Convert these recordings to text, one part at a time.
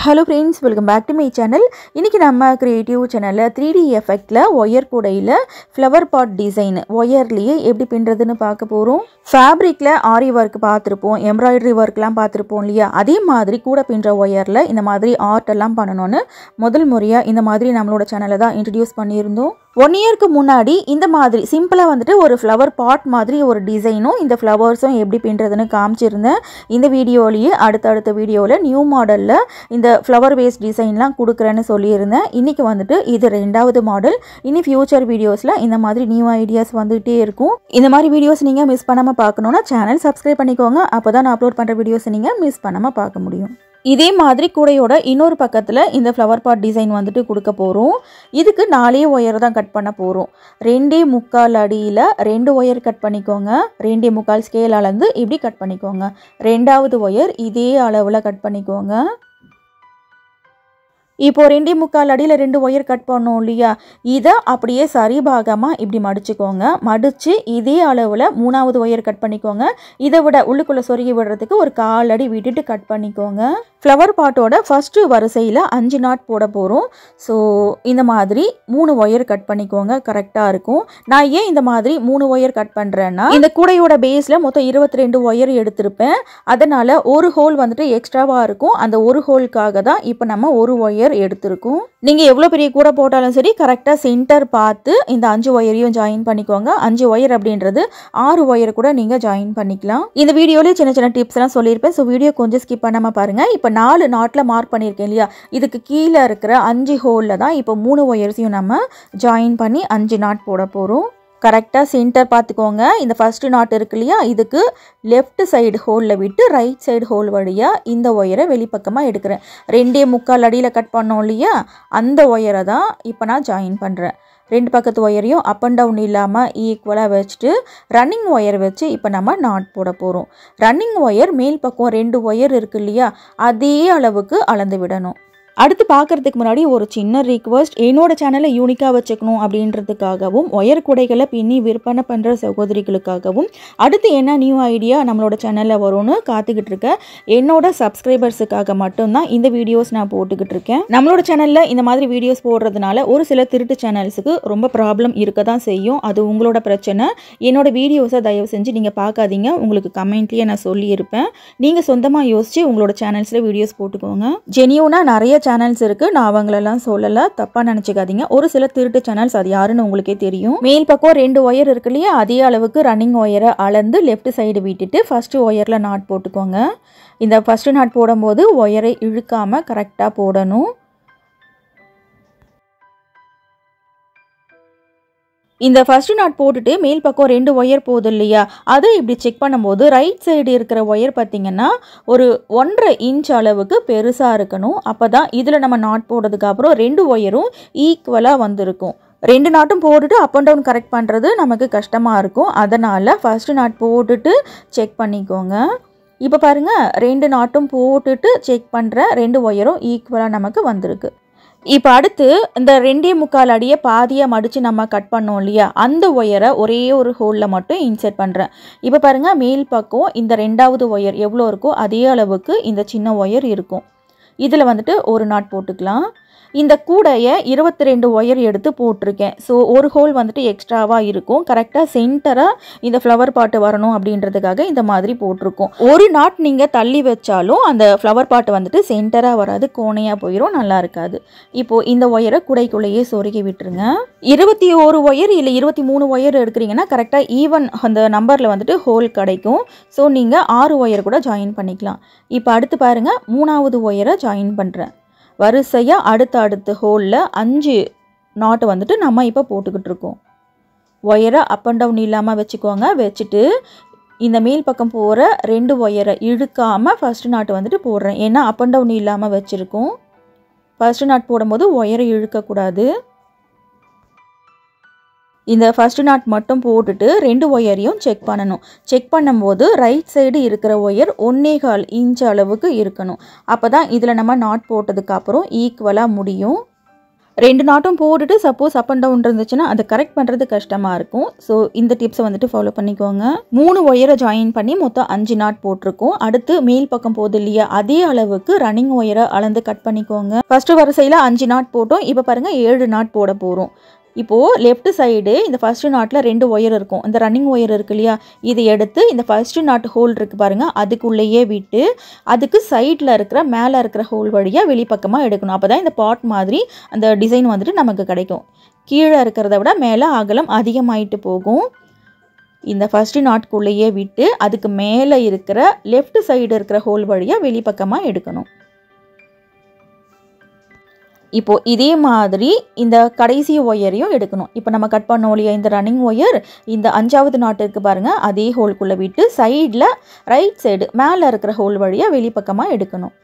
Hello friends, welcome back to my channel. இன்னைக்கு நம்ம creative channelல 3D effectல wire கூடையில flower pot design wireலயே எப்படி பின்றதுன்னு பார்க்க போறோம். Fabricல ஆரி work பார்த்திருப்போம், embroidery workலாம் பார்த்திருப்போம் இல்லையா? அதே மாதிரி கூட பின்ற wireல இந்த மாதிரி art எல்லாம் பண்ணனும்னு முதல் முறையா இந்த மாதிரி நம்மளோட சேனல்ல தான் இன்ட்ரோ듀ce பண்ணியிருந்தோம். 1 இயர்க்கு முன்னாடி இந்த மாதிரி சிம்பிளா வந்துட்டு ஒரு flower pot மாதிரி ஒரு டிசைனும் இந்த ஃப்ளவர்ஸும் எப்படி பின்றதுன்னு காமிச்சிருந்தேன். இந்த வீடியோலயே அடுத்த வீடியோல நியூ மாடல்ல இந்த ஃப்ளவர் வேஸ் டிசைன்லாம் கொடுக்குறேன்னு சொல்லியிருந்தேன். இன்னைக்கு வந்துட்டு இது ரெண்டாவது மாடல். இனி ஃபியூச்சர் வீடியோஸ்ல இந்த மாதிரி நியூ ஐடியாஸ் வந்துட்டே இருக்கும். இந்த மாதிரி வீடியோஸ் நீங்க மிஸ் பண்ணாம பார்க்கணும்னா சேனல் சப்ஸ்கிரைப் பண்ணிக்கோங்க. அப்பதான் நான் அப்லோட் பண்ற வீடியோஸ் நீங்க மிஸ் பண்ணாம பார்க்க முடியும். இதே மாதிரி கூடையோட இன்னொரு பக்கத்துல இந்த ஃப்ளவர் பாட் டிசைன் வந்துட்டு கொடுக்க போறோம். இதுக்கு 4 ஒயர் தான் கட் பண்ண போறோம். 2.25 அடியில 2 ஒயர் கட் பண்ணிக்கோங்க. 2.25 ஸ்கேல் அளந்து இப்படி கட் பண்ணிக்கோங்க. ரெண்டாவது ஒயர் இதே அளவுல கட் பண்ணிக்கோங்க. இப்போ 2.25 அடியில 2 ஒயர் கட் பண்ணோம் இல்லையா? இத அப்படியே சரிபாகமா இப்படி மடிச்சுக்கோங்க. மடிச்சு இதே அளவுல மூணாவது ஒயர் கட் பண்ணிக்கோங்க. இதை விட உள்ளுக்குள்ள சொருகி விடுறதுக்கு ஒரு 1/4 அடி விட்டுட்டு கட் பண்ணிக்கோங்க. ஃப்ளவர் பாட்டோட ஃபர்ஸ்ட் வரிசையில 5 நாட் போட போறோம். ஸோ இந்த மாதிரி 3 ஒயர் கட் பண்ணிக்கோங்க. கரெக்டா இருக்கும். நான் ஏன் இந்த மாதிரி 3 ஒயர் கட் பண்றேன்னா இந்த கூடையோட பேஸ்ல மொத்தம் 22 ஒயர் எடுத்திருப்பேன். அதனால ஒரு ஹோல் வந்துட்டு எக்ஸ்ட்ராவா இருக்கும். அந்த ஒரு ஹோலுக்காக தான் இப்போ நம்ம ஒரு ஒயர் எடுத்திருக்கோம். நீங்க எவ்வளவு பெரிய கூடை போட்டாலும் சரி கரெக்டா சென்டர் பார்த்து இந்த 5 ஒயரையும் ஜாயின் பண்ணிக்கோங்க. 5 ஒயர் அப்படின்றது 6 ஒயர் கூட நீங்க ஜாயின் பண்ணிக்கலாம். இந்த வீடியோல சின்ன டிப்ஸ் எல்லாம் சொல்லியிருப்பேன். ஸோ வீடியோ கொஞ்சம் ஸ்கிப் பண்ணாம பாருங்க. இப்போ 4 நாட்ல மார்க் பண்ணியிருக்கேன் இல்லையா? இதுக்கு கீழே இருக்கிற 5 ஹோல்ல தான் இப்போ 3 ஒயர்ஸையும் நம்ம ஜாயின் பண்ணி 5 நாட் போட போறோம். கரெக்டாக சென்டர் பார்த்துக்கோங்க. இந்த ஃபர்ஸ்ட் நாட் இருக்கு இல்லையா? இதுக்கு லெஃப்ட் சைடு ஹோலில் விட்டு ரைட் சைடு ஹோல் வழியாக இந்த ஒயரை வெளிப்பக்கமாக எடுக்கிறேன். 2.25 அடியில் கட் பண்ணோம் இல்லையா? அந்த ஒயரை தான் இப்போ நான் ஜாயின் பண்ணுறேன். 2 பக்கத்து ஒயரையும் அப் அண்ட் டவுன் இல்லாமல் ஈக்குவலாக வச்சுட்டு ரன்னிங் ஒயர் வச்சு இப்போ நம்ம நாட் போட போகிறோம். ரன்னிங் ஒயர் மேல் பக்கம் 2 ஒயர் இருக்கு இல்லையா? அதே அளவுக்கு அளந்து விடணும். அடுத்து பார்க்கறதுக்கு முன்னாடி ஒரு சின்ன ரிக்வெஸ்ட், என்னோட சேனலை யூனிக்காக வச்சுக்கணும் அப்படின்றதுக்காகவும் ஒயர் கூடைகளை பின்னி விற்பனை பண்ணுற சகோதரிகளுக்காகவும் அடுத்து என்ன நியூ ஐடியா நம்மளோட சேனலில் வரும்னு காத்துக்கிட்டு இருக்கேன். என்னோட சப்ஸ்கிரைபர்ஸுக்காக மட்டும்தான் இந்த வீடியோஸ் நான் போட்டுக்கிட்டு இருக்கேன். நம்மளோட சேனலில் இந்த மாதிரி வீடியோஸ் போடுறதுனால ஒரு சில திருட்டு சேனல்ஸுக்கு ரொம்ப ப்ராப்ளம் இருக்க தான் செய்யும். அது உங்களோட பிரச்சனை. என்னோட வீடியோஸை தயவு செஞ்சு நீங்கள் பார்க்காதீங்க. உங்களுக்கு கமெண்ட்லேயே நான் சொல்லியிருப்பேன். நீங்கள் சொந்தமாக யோசிச்சு உங்களோட சேனல்ஸில் வீடியோஸ் போட்டுக்கோங்க. ஜெனியூனாக நிறைய சேனல்ஸ் இருக்கு. நான் அவங்களெல்லாம் சொல்லல, தப்பா நினைச்சுக்காதீங்க. ஒரு சில திருட்டு சேனல்ஸ், அது யாருன்னு உங்களுக்கே தெரியும். மேல் பக்கம் 2 ஒயர் இருக்கு இல்லையா? அதே அளவுக்கு ரன்னிங் ஒயரை அளந்து லெஃப்ட் சைடு விட்டுட்டு ஃபர்ஸ்ட் ஒயர்ல நாட் போட்டுக்கோங்க. இந்த ஃபர்ஸ்ட் நாட் போடும்போது ஒயரை இழுக்காம கரெக்டா போடணும். இந்த ஃபர்ஸ்ட் நாட் போட்டுட்டு மேல் பக்கம் 2 ஒயர் போகுது இல்லையா? அதை இப்படி செக் பண்ணும்போது ரைட் சைடு இருக்கிற ஒயர் பார்த்தீங்கன்னா ஒரு 1.5 இன்ச் அளவுக்கு பெருசாக இருக்கணும். அப்போ தான் இதில் நம்ம நாட் போடுறதுக்கு அப்புறம் 2 ஒயரும் ஈக்குவலாக வந்திருக்கும். 2 நாட்டும் போட்டுட்டு அப் அண்ட் டவுன் கரெக்ட் பண்ணுறது நமக்கு கஷ்டமாக இருக்கும். அதனால் ஃபர்ஸ்ட் நாட் போட்டுட்டு செக் பண்ணிக்கோங்க. இப்போ பாருங்கள், 2 நாட்டும் போட்டுட்டு செக் பண்ணுற 2 ஒயரும் ஈக்குவலாக நமக்கு வந்திருக்கு. இப்போ அடுத்து இந்த 2.25 அடியை பாதியாக மடித்து நம்ம கட் பண்ணோம் இல்லையா? அந்த ஒயரை ஒரே ஒரு ஹோலில் மட்டும் இன்சர்ட் பண்ணுறேன். இப்போ பாருங்கள், மேல் பக்கம் இந்த 2வது ஒயர் எவ்வளோ இருக்கோ அதே அளவுக்கு இந்த சின்ன ஒயர் இருக்கும். இதில் வந்துட்டு ஒரு நாட் போட்டுக்கலாம். இந்த கூடையை 22 ஒயர் எடுத்து போட்டிருக்கேன். ஸோ ஒரு ஹோல் வந்துட்டு எக்ஸ்ட்ராவாக இருக்கும். கரெக்டாக சென்டராக இந்த ஃப்ளவர் பாட்டு வரணும் அப்படின்றதுக்காக இந்த மாதிரி போட்டிருக்கோம். ஒரு நாட் நீங்கள் தள்ளி வச்சாலும் அந்த ஃப்ளவர் பாட்டு வந்துட்டு சென்டராக வராது, கோணையாக போயிடும், நல்லா இருக்காது. இப்போது இந்த ஒயரை கூடைக்குள்ளேயே சொருகி விட்டுருங்க. 21 ஒயர் இல்லை 23 ஒயர் எடுக்கிறீங்கன்னா கரெக்டாக ஈவன் அந்த நம்பரில் வந்துட்டு ஹோல் கிடைக்கும். ஸோ நீங்கள் 6 ஒயர் கூட ஜாயின் பண்ணிக்கலாம். இப்போ அடுத்து பாருங்கள், 3வது ஒயரை ஜாயின் பண்ணுறேன். வரிசையாக அடுத்த ஹோலில் 5 நாட்டு வந்துட்டு நம்ம இப்போ போட்டுக்கிட்டு இருக்கோம். ஒயரை அப் அண்ட் டவுன் இல்லாமல் வச்சுக்கோங்க. வச்சுட்டு இந்த மேல் பக்கம் போகிற 2 ஒயரை இழுக்காமல் ஃபர்ஸ்ட் நாட்டு வந்துட்டு போடுறேன். ஏன்னா அப் அண்ட் டவுன் இல்லாமல் வச்சுருக்கோம். ஃபர்ஸ்ட் நாட் போடும்போது ஒயரை இழுக்கக்கூடாது. இந்த ஃபர்ஸ்ட் நாட் மட்டும் போட்டுட்டு 2 ஒயரையும் செக் பண்ணணும். செக் பண்ணும்போது ரைட் சைடு இருக்கிற ஒயர் 1.25 இன்ச் அளவுக்கு இருக்கணும். அப்போ தான் இதில் நம்ம நாட் போட்டதுக்கு அப்புறம் ஈக்குவலாக முடியும். 2 நாட்டும் போட்டுட்டு சப்போஸ் அப் அண்ட் டவுன் இருந்துச்சுன்னா அதை கரெக்ட் பண்ணுறது கஷ்டமாக இருக்கும். ஸோ இந்த டிப்ஸை வந்துட்டு ஃபாலோ பண்ணிக்கோங்க. 3 ஒயரை ஜாயின் பண்ணி மொத்தம் 5 நாட் போட்டிருக்கோம். அடுத்து மேல் பக்கம் போகுது இல்லையா, அதே அளவுக்கு ரன்னிங் ஒயரை அளந்து கட் பண்ணிக்கோங்க. ஃபர்ஸ்ட் வரிசையில் 5 நாட் போட்டோம். இப்போ பாருங்கள் 7 நாட் போட போகிறோம். இப்போது லெஃப்ட் சைடு இந்த ஃபர்ஸ்ட் நாட்டில் 2 ஒயர் இருக்கும். இந்த ரன்னிங் ஒயர் இருக்கு இல்லையா, இதை எடுத்து இந்த ஃபர்ஸ்ட் நாட் ஹோல் இருக்குது பாருங்கள், அதுக்குள்ளேயே விட்டு அதுக்கு சைடில் இருக்கிற மேலே இருக்கிற ஹோல் வழியாக வெளிப்பக்கமாக எடுக்கணும். அப்போ தான் இந்த பாட் மாதிரி அந்த டிசைன் வந்துட்டு நமக்கு கிடைக்கும். கீழே இருக்கிறத விட மேலே அகலம் அதிகமாயிட்டு போகும். இந்த ஃபர்ஸ்ட் நாட்குள்ளேயே விட்டு அதுக்கு மேலே இருக்கிற லெஃப்ட் சைடு இருக்கிற ஹோல் வழியாக வெளிப்பக்கமாக எடுக்கணும். இப்போது இதே மாதிரி இந்த கடைசி ஒயரையும் எடுக்கணும். இப்போ நம்ம கட் பண்ணோம் இல்லையா இந்த ரன்னிங் ஒயர், இந்த 5வது நாட்டு இருக்குது பாருங்கள், அதே ஹோல்குள்ளே விட்டு சைடில் ரைட் சைடு மேலே இருக்கிற ஹோல் வழியாக வெளிப்பக்கமாக எடுக்கணும்.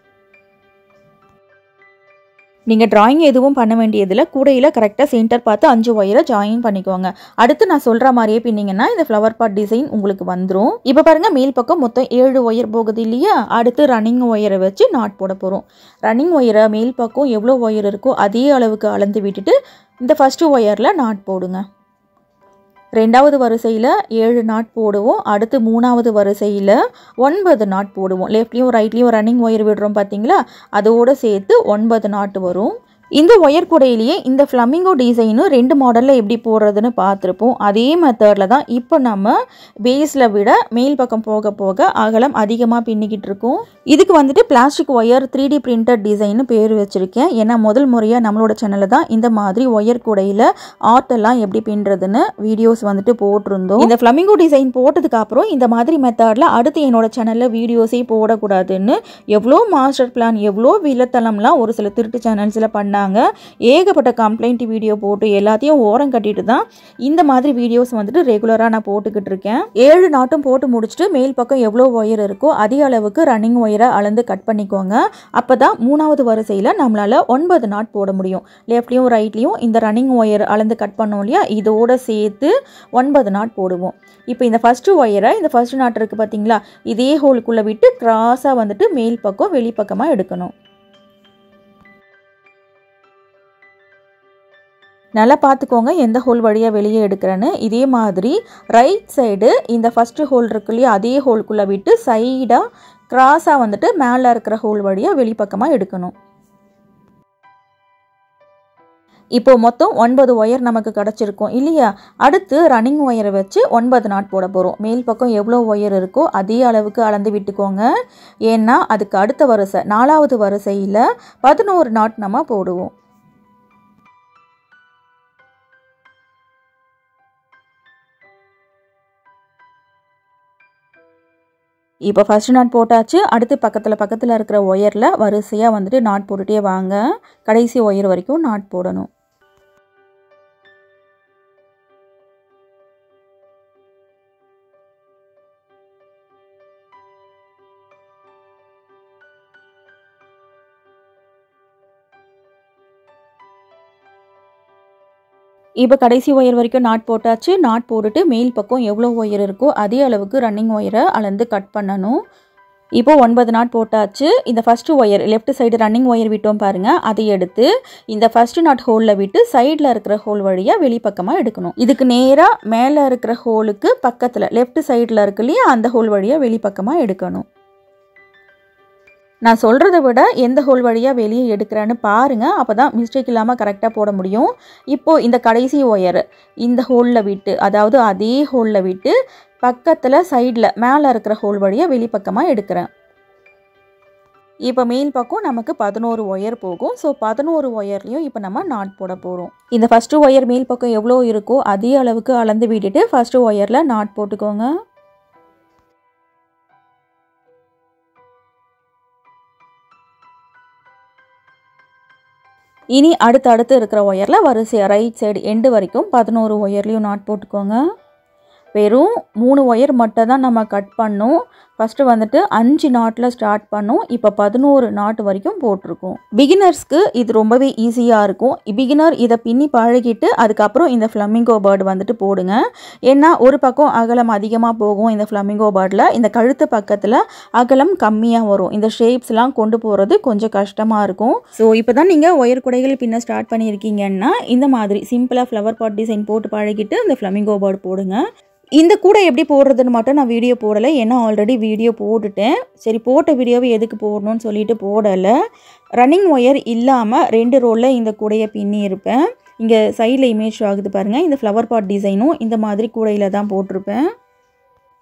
நீங்கள் ட்ராயிங் எதுவும் பண்ண வேண்டியதில்லை. கூடையில் கரெக்டாக சென்டர் பார்த்து 5 ஒயரை ஜாயின் பண்ணிக்கோங்க. அடுத்து நான் சொல்கிற மாதிரியே பின்னிங்கன்னா இந்த ஃப்ளவர் பாட் டிசைன் உங்களுக்கு வந்துடும். இப்போ பாருங்கள் மேல் பக்கம் மொத்தம் 7 ஒயர் போகுது இல்லையா. அடுத்து ரன்னிங் ஒயரை வச்சு நாட் போட போகிறோம். ரன்னிங் ஒயரை மேல் பக்கம் எவ்வளோ ஒயர் இருக்கோ அதே அளவுக்கு அளந்து விட்டுட்டு இந்த ஃபஸ்ட்டு ஒயரில் நாட் போடுங்க. 2வது வரிசையில் 7 நாட் போடுவோம். அடுத்து 3வது வரிசையில் 9 நாட் போடுவோம். லெஃப்ட்லேயும் ரைட்லேயும் ரன்னிங் ஒயர் விடுறோம் பார்த்தீங்களா, அதோடு சேர்த்து 9 நாட் வரும். இந்த ஒயர் கூடையிலேயே இந்த ஃப்ளமிங்கோ டிசைனு 2 மாடலில் எப்படி போடுறதுன்னு பார்த்துருப்போம். அதே மெத்தடில் தான் இப்போ நம்ம பேஸில் விட மேல் பக்கம் போக போக அகலம் அதிகமாக பின்னிக்கிட்டு இருக்கோம். இதுக்கு வந்துட்டு பிளாஸ்டிக் ஒயர் 3D பிரிண்டட் டிசைன்னு பேர் வச்சுருக்கேன். ஏன்னா முதல் முறையாக நம்மளோட சேனலில் தான் இந்த மாதிரி ஒயர் கூடையில் ஆர்ட்டெல்லாம் எப்படி பின்னுறதுன்னு வீடியோஸ் வந்துட்டு போட்டிருந்தோம். இந்த ஃப்ளமிங்கோ டிசைன் போட்டதுக்கப்புறம் இந்த மாதிரி மெத்தடில் அடுத்து என்னோட சேனலில் வீடியோஸே போடக்கூடாதுன்னு எவ்வளோ மாஸ்டர் பிளான் எவ்வளோ வில்லத்தனம்லாம் ஒரு சில திருட்டு சேனல்ஸில் பண்ணாங்க. ஏகப்பட்ட கம்ப்ளைண்ட் வீடியோ போட்டு எல்லாத்தையும் ஓரம் கட்டிட்டு தான் இந்த மாதிரி வீடியோஸ் வந்துட்டு ரெகுலராக நான் போட்டுக்கிட்டு இருக்கேன். 7 நாட்டும் போட்டு முடிச்சுட்டு மேல் பக்கம் எவ்வளோ ஒயர் இருக்கோ அதே அளவுக்கு ரன்னிங் ஒயரை அளந்து கட் பண்ணிக்கோங்க. அப்போ தான் 3வது வரிசையில் நம்மளால் 9 நாட் போட முடியும். லெஃப்ட்லேயும் ரைட்லேயும் இந்த ரன்னிங் ஒயர் அளந்து கட் பண்ணோம் இல்லையா, இதோடு சேர்த்து 9 நாட் போடுவோம். இப்போ இந்த ஃபஸ்ட்டு ஒயரை இந்த ஃபஸ்ட்டு நாட் இருக்குது பார்த்தீங்களா, இதே ஹோலுக்குள்ளே விட்டு கிராஸாக வந்துட்டு மேல் பக்கம் வெளிப்பக்கமாக எடுக்கணும். நல்லா பார்த்துக்கோங்க எந்த ஹோல் வழியாக வெளியே எடுக்கிறேன்னு. இதே மாதிரி ரைட் சைடு இந்த ஃபஸ்ட்டு ஹோல் இருக்கு இல்லையா, அதே ஹோல்குள்ளே விட்டு சைடாக கிராஸாக வந்துட்டு மேலே இருக்கிற ஹோல் வழியாக வெளிப்பக்கமாக எடுக்கணும். இப்போது மொத்தம் 9 ஒயர் நமக்கு கிடச்சிருக்கும் இல்லையா. அடுத்து ரன்னிங் ஒயரை வச்சு 9 நாட் போட போகிறோம். மேல் பக்கம் எவ்வளோ ஒயர் இருக்கோ அதே அளவுக்கு அளந்து விட்டுக்கோங்க. ஏன்னா அதுக்கு அடுத்த வரிசை 4வது வரிசையில் 11 நாட் நம்ம போடுவோம். இப்போ ஃபஸ்ட்டு நாட் போட்டாச்சு. அடுத்து பக்கத்தில் இருக்கிற ஒயரில் வரிசையாக வந்துட்டு நாட் போட்டுகிட்டே வாங்க. கடைசி ஒயர் வரைக்கும் நாட் போடணும். இப்போ கடைசி ஒயர் வரைக்கும் நாட் போட்டாச்சு. நாட் போட்டுட்டு மேல் பக்கம் எவ்வளோ ஒயர் இருக்கோ அதே அளவுக்கு ரன்னிங் ஒயரை அளந்து கட் பண்ணணும். இப்போ 9 நாட் போட்டாச்சு. இந்த first wire left side running wire விட்டோம் பாருங்கள், அதை எடுத்து இந்த ஃபஸ்ட்டு நாட் ஹோலில் விட்டு சைடில் இருக்கிற ஹோல் வழியாக வெளிப்பக்கமாக எடுக்கணும். இதுக்கு நேராக மேலே இருக்கிற ஹோலுக்கு பக்கத்தில் லெஃப்ட் சைடில் இருக்கு இல்லையா, அந்த ஹோல் வழியாக வெளிப்பக்கமாக எடுக்கணும். நான் சொல்கிறத விட எந்த ஹோல் வழியாக வெளியே எடுக்கிறேன்னு பாருங்கள். அப்போ தான் மிஸ்டேக் இல்லாமல் கரெக்டாக போட முடியும். இப்போது இந்த கடைசி ஒயர் இந்த ஹோலில் விட்டு, அதாவது அதே ஹோலில் விட்டு பக்கத்தில் சைடில் மேலே இருக்கிற ஹோல் வழியாக வெளிப்பக்கமாக எடுக்கிறேன். இப்போ மேல் பக்கம் நமக்கு 11 ஒயர் போகும். ஸோ 11 ஒயர்லேயும் இப்போ நம்ம நாட் போட போகிறோம். இந்த ஃபஸ்ட்டு ஒயர் மேல் பக்கம் எவ்வளோ இருக்கோ அதே அளவுக்கு அளந்து விட்டுட்டு ஃபஸ்ட்டு ஒயரில் நாட் போட்டுக்கோங்க. இனி அடுத்து இருக்கிற ஒயரில் வரிசையாக ரைட் சைடு எண்டு வரைக்கும் 11 ஒயர்லேயும் நாட் போட்டுக்கோங்க. வெறும் 3 ஒயர் மட்டும் தான் நம்ம கட் பண்ணோம். ஃபஸ்ட்டு வந்துட்டு 5 நாட்டில் ஸ்டார்ட் பண்ணோம். இப்போ 11 நாட் வரைக்கும் போட்டிருக்கோம். பிகினர்ஸ்க்கு இது ரொம்பவே ஈஸியாக இருக்கும். பிகினர் இதை பின்னி பழகிட்டு அதுக்கப்புறம் இந்த ஃப்ளமிங்கோ பேர்டு வந்துட்டு போடுங்க. ஏன்னா ஒரு பக்கம் அகலம் அதிகமாக போகும் இந்த ஃப்ளமிங்கோ பேர்டில். இந்த கழுத்து பக்கத்தில் அகலம் கம்மியாக வரும். இந்த ஷேப்ஸ்லாம் கொண்டு போகிறது கொஞ்சம் கஷ்டமாக இருக்கும். ஸோ இப்போ தான் நீங்கள் ஒயர் குடைகள் பின்ன ஸ்டார்ட் பண்ணியிருக்கீங்கன்னா இந்த மாதிரி சிம்பிளாக ஃப்ளவர் பாட் டிசைன் போட்டு பழகிட்டு இந்த ஃப்ளமிங்கோ பேர்டு போடுங்க. இந்த கூடை எப்படி போடுறதுன்னு மட்டும் நான் வீடியோ போடலை. ஏன்னா ஆல்ரெடி வீடியோ போட்டுட்டேன். சரி, போட்ட வீடியோவை எதுக்கு போடணும்னு சொல்லிட்டு போடலை. ரன்னிங் ஒயர் இல்லாமல் 2 ரோலில் இந்த கூடையை பின்னி இருப்பேன். இங்கே சைடில் இமேஜ் ஆகுது பாருங்கள். இந்த ஃப்ளவர் பாட் டிசைனும் இந்த மாதிரி கூடையில் தான் போட்டிருப்பேன்.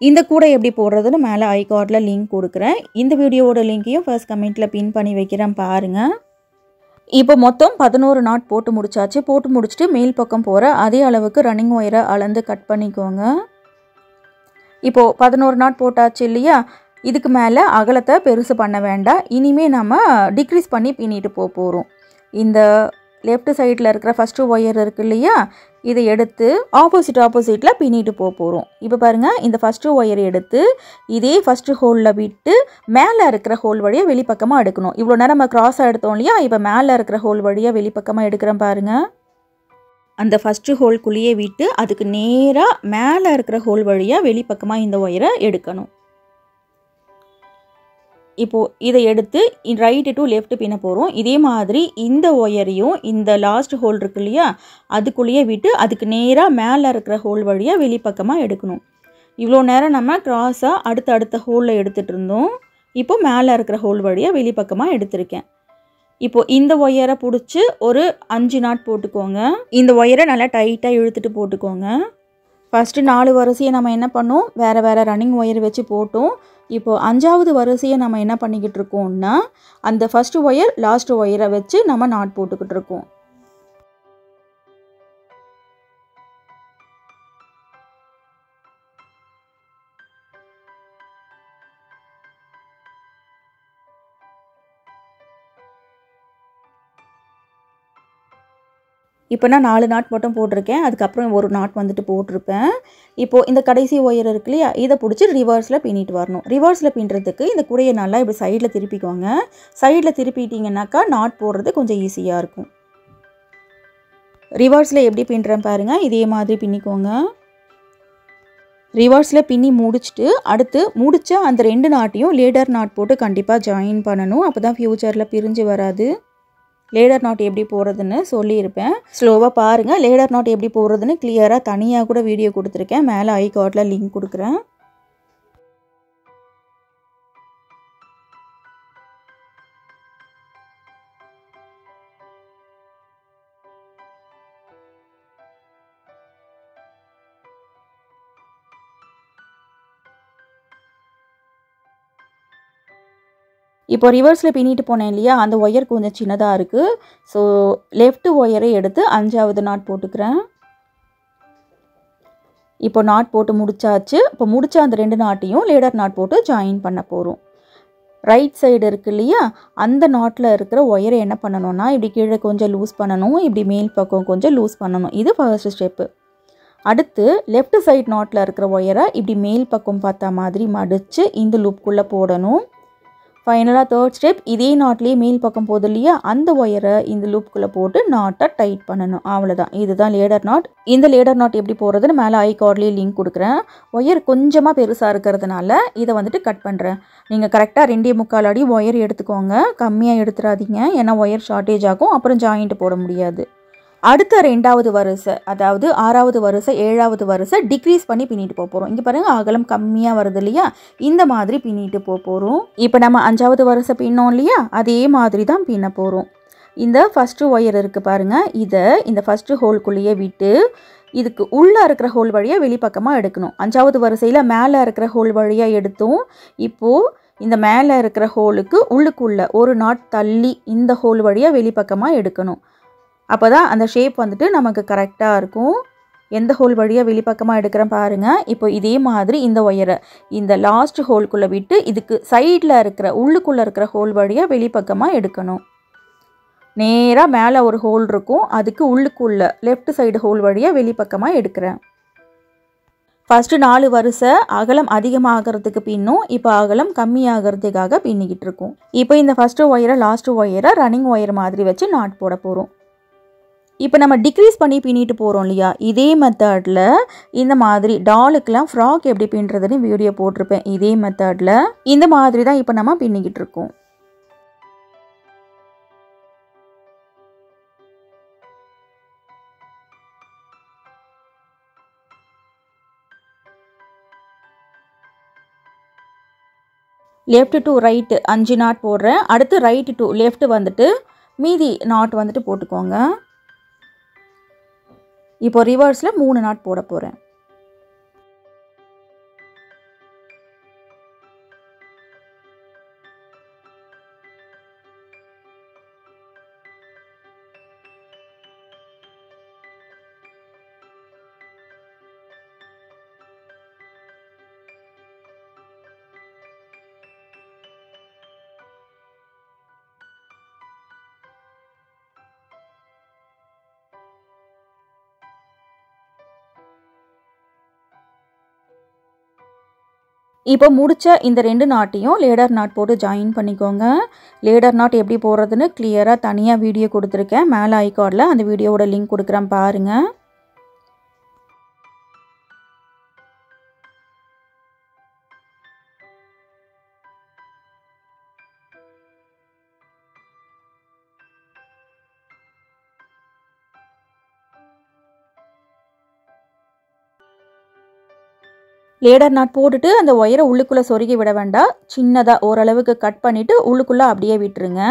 இந்த கூடை எப்படி போடுறதுன்னு மேலே ஐ கார்டில் லிங்க் கொடுக்குறேன். இந்த வீடியோவோட லிங்க்கையும் ஃபர்ஸ்ட் கமெண்ட்டில் பின் பண்ணி வைக்கிறேன் பாருங்கள். இப்போ மொத்தம் 11 நாட் போட்டு முடிச்சாச்சு. போட்டு முடிச்சுட்டு மேல் பக்கம் போகிற அதே அளவுக்கு ரன்னிங் ஒயரை அளந்து கட் பண்ணிக்கோங்க. இப்போது 11 நாட் போட்டாச்சு இல்லையா? இதுக்கு மேலே அகலத்தை பெருசு பண்ண வேண்டாம். இனிமேல் நம்ம டிக்ரீஸ் பண்ணி பின்னிட்டு போகிறோம். இந்த லெஃப்ட் சைடில் இருக்கிற ஃபஸ்ட்டு ஒயர் இருக்குது இல்லையா? இதை எடுத்து ஆப்போசிட்டில் பின்னிட்டு போகிறோம். இப்போ பாருங்கள், இந்த ஃபஸ்ட்டு ஒயர் எடுத்து இதே ஃபஸ்ட்டு ஹோலில் விட்டு மேலே இருக்கிற ஹோல் வழியாக வெளிப்பக்கமாக எடுக்கணும். இவ்வளோ நேரம் நம்ம கிராஸாக எடுத்தோம் இல்லையா? இப்போ மேலே இருக்கிற ஹோல் வழியாக வெளிப்பக்கமாக எடுக்கிறேன் பாருங்கள். அந்த ஃபஸ்ட்டு ஹோல்குள்ளேயே விட்டு அதுக்கு நேராக மேலே இருக்கிற ஹோல் வழியாக வெளிப்பக்கமாக இந்த ஒயரை எடுக்கணும். இப்போது இதை எடுத்து ரைட்டு டு லெஃப்ட் பின்ன போகிறோம். இதே மாதிரி இந்த ஒயரையும் இந்த லாஸ்ட் ஹோல் இருக்கு இல்லையா? அதுக்குள்ளேயே விட்டு அதுக்கு நேராக மேலே இருக்கிற ஹோல் வழியாக வெளிப்பக்கமாக எடுக்கணும். இவ்வளோ நேரம் நம்ம கிராஸாக அடுத்த ஹோலில் எடுத்துகிட்டு இருந்தோம். இப்போது மேலே இருக்கிற ஹோல் வழியாக வெளிப்பக்கமாக எடுத்திருக்கேன். இப்போது இந்த ஒயரை பிடிச்சி ஒரு 5 நாட் போட்டுக்கோங்க. இந்த ஒயரை நல்லா டைட்டாக இழுத்துட்டு போட்டுக்கோங்க. ஃபஸ்ட்டு 4 வரிசையை நம்ம என்ன பண்ணோம்? வேறு ரன்னிங் ஒயர் வச்சு போட்டோம். இப்போது 5வது வரிசையை நம்ம என்ன பண்ணிக்கிட்டு இருக்கோம்னா அந்த ஃபஸ்ட்டு ஒயர் லாஸ்ட் ஒயரை வச்சு நம்ம நாட் போட்டுக்கிட்டு இருக்கோம். இப்போ நான் 4 நாட் மட்டும் போட்டிருக்கேன். அதுக்கப்புறம் ஒரு நாட் வந்துட்டு போட்டிருப்பேன். இப்போது இந்த கடைசி ஒயர் இருக்கு இல்லையா? இதை பிடிச்சி ரிவர்ஸில் பின்னிட்டு வரணும். ரிவர்ஸில் பின்னுறதுக்கு இந்த கூடையை நல்லா இப்படி சைடில் திருப்பிக்கோங்க. சைடில் திருப்பிட்டிங்கனாக்கா நாட் போடுறது கொஞ்சம் ஈஸியாக இருக்கும். ரிவர்ஸில் எப்படி பின்னுறேன் பாருங்கள். இதே மாதிரி பின்னிக்கோங்க. ரிவர்ஸில் பின்னி முடிச்சுட்டு அடுத்து முடிச்ச அந்த 2 நாட்டையும் லேடர் நாட் போட்டு கண்டிப்பாக ஜாயின் பண்ணணும். அப்போ தான் ஃப்யூச்சரில் பிரிஞ்சு வராது. லேடர் நாட் எப்படி போடுறதுன்னு சொல்லியிருப்பேன். ஸ்லோவாக பாருங்கள். லேடர் நாட் எப்படி போடுறதுன்னு கிளியராக தனியாக கூட வீடியோ கொடுத்துருக்கேன். மேலே ஐ கார்டில் லிங்க் கொடுக்குறேன். இப்போ ரிவர்ஸில் பின்னிட்டு போனேன் இல்லையா? அந்த ஒயர் கொஞ்சம் சின்னதாக இருக்குது. ஸோ லெஃப்ட் ஒயரை எடுத்து 5வது நாட் போட்டுக்கிறேன். இப்போ நாட் போட்டு முடிச்சாச்சு. இப்போ முடிச்ச அந்த 2 நாட்டையும் லேடர் நாட் போட்டு ஜாயின் பண்ண போகிறோம். ரைட் சைடு இருக்குது இல்லையா? அந்த நாட்டில் இருக்கிற ஒயரை என்ன பண்ணணும்னா இப்படி கீழே கொஞ்சம் லூஸ் பண்ணணும். இப்படி மேல் பக்கம் கொஞ்சம் லூஸ் பண்ணணும். இது ஃபர்ஸ்ட் ஸ்டெப்பு. அடுத்து லெஃப்ட் சைடு நாட்டில் இருக்கிற ஒயரை இப்படி மேல் பக்கம் பார்த்தா மாதிரி மடித்து இந்த லூப்புக்குள்ளே போடணும். ஃபைனலாக 3rd ஸ்டெப் இதே நாட்லேயே மேல் பக்கம் போகுது இல்லையா? அந்த ஒயரை இந்த லூப்புக்குள்ளே போட்டு நாட்டை டைட் பண்ணணும். அவ்வளோதான். இதுதான் லேடர் நாட். இந்த லேடர் நாட் எப்படி போடுறதுன்னு மேலே ஐ கார்ட்லேயே லிங்க் கொடுக்குறேன். ஒயர் கொஞ்சமாக பெருசாக இருக்கிறதுனால இதை வந்துட்டு கட் பண்ணுறேன். நீங்கள் கரெக்டாக 2.25 அடி ஒயர் எடுத்துக்கோங்க. கம்மியாக எடுத்துடாதீங்க. ஏன்னா ஒயர் ஷார்ட்டேஜ் ஆகும். அப்புறம் ஜாயிண்ட் போட முடியாது. அடுத்த 2வது வரிசை, அதாவது 6வது வரிசை 7வது வரிசை டிக்ரீஸ் பண்ணி பின்னிட்டு போகிறோம். இங்கே பாருங்கள், அகலம் கம்மியாக வருது இல்லையா? இந்த மாதிரி பின்னிட்டு போகிறோம். இப்போ நம்ம 5வது வரிசை பின்னோம் இல்லையா? அதே மாதிரி தான் பின்ன போகிறோம். இந்த ஃபஸ்ட்டு ஒயர் இருக்குது பாருங்கள். இதை இந்த ஃபஸ்ட்டு ஹோல்குள்ளேயே விட்டு இதுக்கு உள்ளே இருக்கிற ஹோல் வழியாக வெளிப்பக்கமாக எடுக்கணும். 5வது வரிசையில் மேலே இருக்கிற ஹோல் வழியாக எடுத்தோம். இப்போது இந்த மேலே இருக்கிற ஹோலுக்கு உள்ளுக்குள்ளே ஒரு நாட் தள்ளி இந்த ஹோல் வழியாக வெளிப்பக்கமாக எடுக்கணும். அப்போ தான் அந்த ஷேப் வந்துட்டு நமக்கு கரெக்டாக இருக்கும். எந்த ஹோல் வழியாக வெளிப்பக்கமாக எடுக்கிறேன் பாருங்கள். இப்போ இதே மாதிரி இந்த ஒயரை இந்த லாஸ்ட் ஹோல்குள்ளே விட்டு இதுக்கு சைடில் இருக்கிற உள்ளுக்குள்ளே இருக்கிற ஹோல் வழியாக வெளிப்பக்கமாக எடுக்கணும். நேராக மேலே ஒரு ஹோல் இருக்கும். அதுக்கு உள்ளுக்குள்ளே லெஃப்ட் சைடு ஹோல் வழியாக வெளிப்பக்கமாக எடுக்கிறேன். ஃபஸ்ட்டு 4 வரிசை அகலம் அதிகமாகிறதுக்கு பின்னும் இப்போ அகலம் கம்மியாகிறதுக்காக பின்னிக்கிட்டு இருக்கோம். இப்போ இந்த ஃபஸ்ட்டு ஒயரை லாஸ்ட்டு ஒயரை ரன்னிங் ஒயர் மாதிரி வச்சு நாட் போட போகிறோம். இப்போ நம்ம டிக்ரீஸ் பண்ணி பின்னிட்டு போகிறோம் இல்லையா, இதே மெத்தடில் இந்த மாதிரி டாலுக்கெலாம் ஃப்ராக் எப்படி பின்னுறதுன்னு வீடியோ போட்டிருப்பேன். இதே மெத்தடில் இந்த மாதிரி தான் இப்போ நம்ம பின்னிக்கிட்டு இருக்கோம். லெஃப்ட் டு ரைட்டு 5 நாட் போடுறேன். அடுத்து ரைட்டு டு லெஃப்ட் வந்துட்டு மீதி நாட் வந்துட்டு போட்டுக்கோங்க. இப்போ ரிவர்ஸில் 3 நாட் போட போகிறேன். இப்போ முடிச்ச இந்த 2 நாட்டையும் லேடர் நாட் போட்டு ஜாயின் பண்ணிக்கோங்க. லேடர் நாட் எப்படி போடுறதுன்னு கிளியராக தனியாக வீடியோ கொடுத்துருக்கேன். மேலே ஐகார்டில் அந்த வீடியோவோட லிங்க் கொடுக்குறேன் பாருங்கள். லேடர் நாட் போட்டுட்டு அந்த ஒயரை உள்ளுக்குள்ளே சொருகி விட வேண்டாம். சின்னதாக ஓரளவுக்கு கட் பண்ணிவிட்டு உள்ளுக்குள்ளே அப்படியே விட்டுருங்க.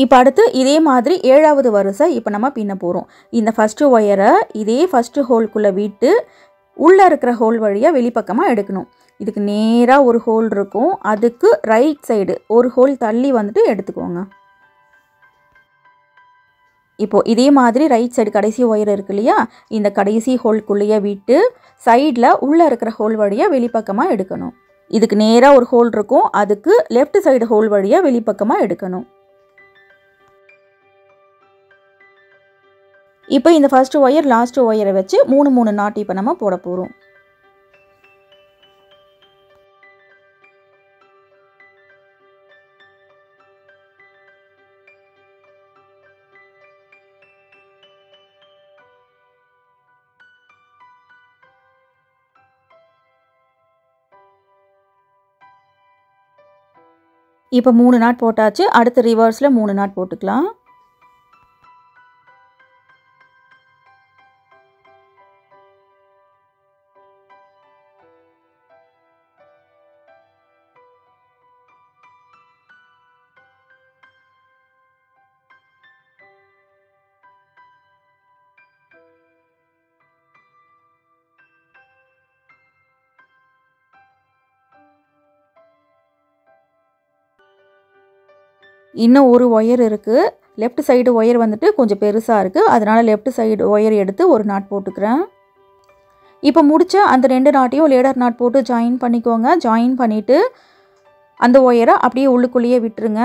இப்போ அடுத்து இதே மாதிரி 7வது வரிசை இப்போ நம்ம பின்ன போகிறோம். இந்த ஃபஸ்ட்டு ஒயரை இதே ஃபஸ்ட்டு ஹோல்குள்ளே விட்டு உள்ளே இருக்கிற ஹோல் வழியாக வெளிப்பக்கமாக எடுக்கணும். இதுக்கு நேராக ஒரு ஹோல் இருக்கும். அதுக்கு ரைட் சைடு ஒரு ஹோல் தள்ளி வந்துட்டு எடுத்துக்கோங்க. இப்போது இதே மாதிரி ரைட் சைடு கடைசி ஒயர் இருக்கு இல்லையா, இந்த கடைசி ஹோல்குள்ளேயே விட்டு சைடில் உள்ளே இருக்கிற ஹோல் வழியாக வெளிப்பக்கமாக எடுக்கணும். இதுக்கு நேராக ஒரு ஹோல் இருக்கும். அதுக்கு லெஃப்ட் சைடு ஹோல் வழியாக வெளிப்பக்கமாக எடுக்கணும். இப்போ இந்த ஃபஸ்ட்டு ஒயர் லாஸ்ட்டு ஒயரை வச்சு 3 நாட் இப்போ நம்ம போட போகிறோம். இப்போ 3 நாட் போட்டாச்சு. அடுத்து ரிவர்ஸில் 3 நாட் போட்டுக்கலாம். இன்னும் ஒரு ஒயர் இருக்குது. லெஃப்ட் சைடு ஒயர் வந்துட்டு கொஞ்சம் பெருசாக இருக்குது. அதனால் லெஃப்ட் சைடு ஒயர் எடுத்து ஒரு நாட் போட்டுக்கிறேன். இப்போ முடிச்ச அந்த 2 நாட்டையும் லேடர் நாட் போட்டு ஜாயின் பண்ணிக்கோங்க. ஜாயின் பண்ணிவிட்டு அந்த ஒயரை அப்படியே உள்ளுக்குள்ளேயே விட்டுருங்க.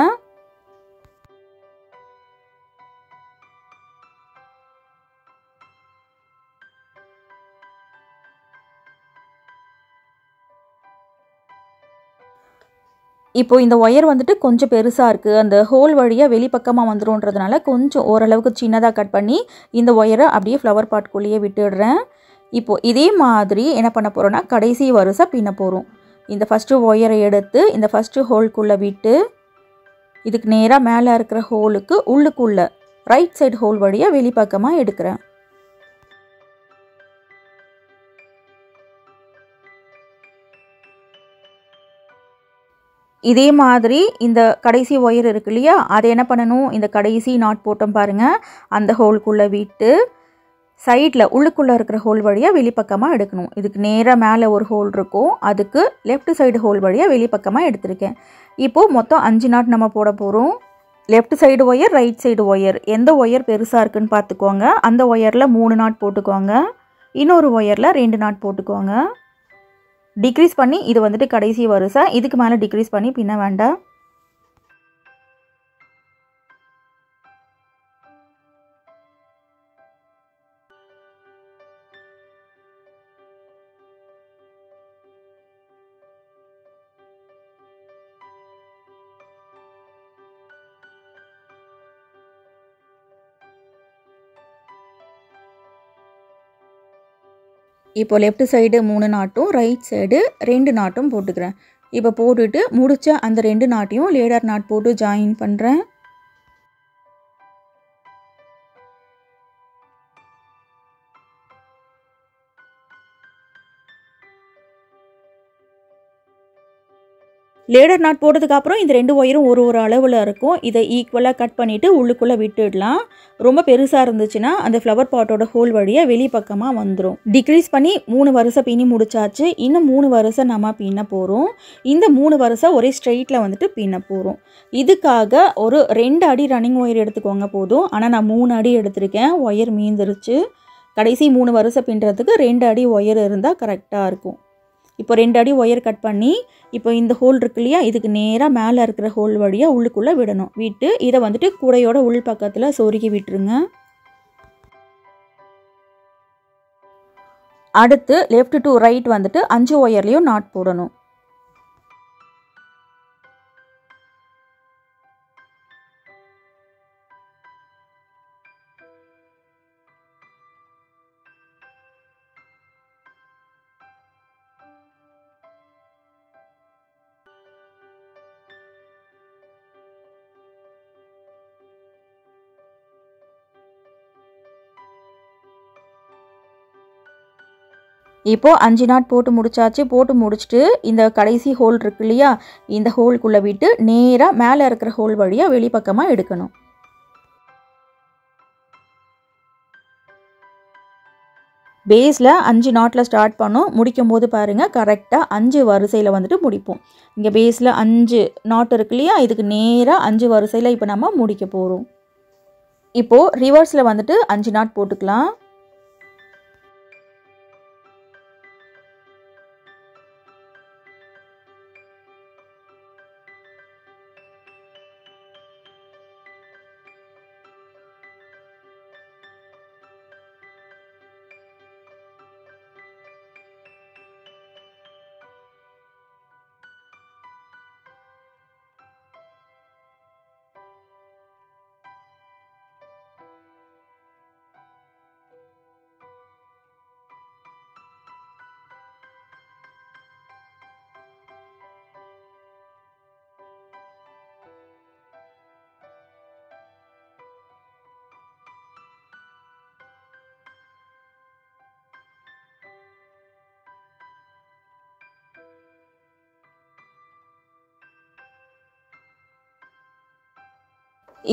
இப்போ இந்த ஒயர் வந்துட்டு கொஞ்சம் பெருசாக இருக்குது. அந்த ஹோல் வழியாக வெளிப்பக்கமாக வந்துடும்ன்றதுனால கொஞ்சம் ஓரளவுக்கு சின்னதாக கட் பண்ணி இந்த ஒயரை அப்படியே ஃப்ளவர் பாட்குள்ளேயே விட்டுடுறேன். இப்போது இதே மாதிரி என்ன பண்ண போகிறோன்னா கடைசி வரிசை பின்ன போகிறோம். இந்த ஃபஸ்ட்டு ஒயரை எடுத்து இந்த ஃபஸ்ட்டு ஹோல்குள்ளே விட்டு இதுக்கு நேராக மேலே இருக்கிற ஹோலுக்கு உள்ளுக்குள்ளே ரைட் சைடு ஹோல் வழியாக வெளிப்பக்கமாக எடுக்கிறேன். இதே மாதிரி இந்த கடைசி ஒயர் இருக்கு இல்லையா, அதை என்ன பண்ணணும், இந்த கடைசி நாட் போட்டோம் பாருங்கள், அந்த ஹோல்குள்ளே விட்டு சைடில் உள்ளுக்குள்ளே இருக்கிற ஹோல் வழியாக வெளிப்பக்கமாக எடுக்கணும். இதுக்கு நேராக மேலே ஒரு ஹோல் இருக்கும். அதுக்கு லெஃப்ட் சைடு ஹோல் வழியாக வெளிப்பக்கமாக எடுத்திருக்கேன். இப்போது மொத்தம் 5 நாட் நம்ம போட போகிறோம். Left side wire, right side wire, எந்த ஒயர் பெருசாக இருக்குன்னு பார்த்துக்கோங்க. அந்த ஒயரில் 3 நாட் போட்டுக்கோங்க. இன்னொரு ஒயரில் 2 நாட் போட்டுக்கோங்க. டிக்ரீஸ் பண்ணி இது வந்துட்டு கடைசி வரிசை. இதுக்கு மேலே டிக்ரீஸ் பண்ணி பின்ன வேண்டாம். இப்போ லெஃப்ட் சைடு 3 நாட்டும் ரைட் சைடு 2 நாட்டும் போட்டுக்கிறேன். இப்போ போட்டுட்டு முடிச்ச அந்த 2 நாட்டையும் லேடர் நாட் போட்டு ஜாயின் பண்ணுறேன். லேடர் நாட் போட்டதுக்கு அப்புறம் இந்த 2 ஒயரும் ஒரு அளவில் இருக்கும். இதை ஈக்குவலாக கட் பண்ணிவிட்டு உள்ளுக்குள்ளே விட்டுடலாம். ரொம்ப பெருசாக இருந்துச்சுன்னா அந்த ஃப்ளவர் பாட்டோட ஹோல் வழியாக வெளி பக்கமாக வந்துடும். டிக்ரீஸ் பண்ணி 3 வரிசை பின்னி முடிச்சாச்சு. இன்னும் 3 வரிசை நம்ம பின்ன போகிறோம். இந்த 3 வரிசை ஒரே ஸ்ட்ரெயிட்டில் வந்துட்டு பின்ன போகிறோம். இதுக்காக ஒரு 2 அடி ரன்னிங் ஒயர் எடுத்துக்கோங்க போதும். ஆனால் நான் 3 அடி எடுத்திருக்கேன். ஒயர் மீந்துருச்சு. கடைசி 3 வரிசை பின்னுறதுக்கு 2 அடி ஒயர் இருந்தால் கரெக்டாக இருக்கும். இப்போ 2 அடி ஒயர் கட் பண்ணி இப்போ இந்த ஹோல் இருக்கு இல்லையா, இதுக்கு நேராக மேலே இருக்கிற ஹோல் வழியாக உள்ளுக்குள்ளே விடணும். விட்டு இதை வந்துட்டு கூடையோட உள் பக்கத்தில் சொருகி விட்டுருங்க. அடுத்து லெஃப்ட் டு ரைட் வந்துட்டு 5 ஒயர்லேயும் நாட் போடணும். இப்போ 5 நாட் போட்டு முடிச்சாச்சு. போட்டு முடிச்சுட்டு இந்த கடைசி ஹோல் இருக்கு இல்லையா, இந்த ஹோல்குள்ளே விட்டு நேராக மேலே இருக்கிற ஹோல் வழியாக வெளிப்பக்கமாக எடுக்கணும். பேஸில் 5 நாட்டில் ஸ்டார்ட் பண்ணோம். முடிக்கும் போது பாருங்கள் கரெக்டாக 5 வரிசையில் வந்துட்டு முடிப்போம். இங்கே பேஸில் 5 நாட் இருக்கு இல்லையா, இதுக்கு நேராக 5 வரிசையில் இப்போ நம்ம முடிக்க போகிறோம். இப்போது ரிவர்ஸில் வந்துட்டு 5 நாட் போட்டுக்கலாம்.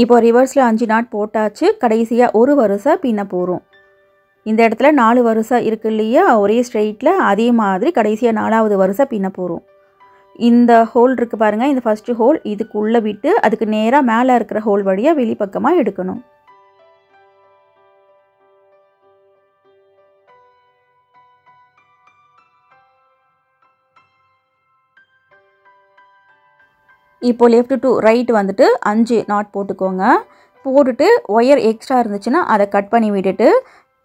இப்போ ரிவர்ஸில் 5 நாட் போட்டாச்சு. கடைசியாக ஒரு வரிசை பின்ன போகிறோம். இந்த இடத்துல 4 வரிசை இருக்கு இல்லையா, ஒரே ஸ்ட்ரெயிட்டில் அதே மாதிரி கடைசியாக 4வது வரிசை பின்ன போகிறோம். இந்த ஹோல் இருக்குது பாருங்கள், இந்த ஃபஸ்ட்டு ஹோல் இதுக்குள்ளே விட்டு அதுக்கு நேராக மேலே இருக்கிற ஹோல் வழியாக வெளிப்பக்கமாக எடுக்கணும். இப்போ லெஃப்ட் டு ரைட் வந்துட்டு 5 நாட் போட்டுக்கோங்க. போட்டுட்டு ஒயர் எக்ஸ்ட்ரா இருந்துச்சுன்னா அதை கட் பண்ணி விட்டுட்டு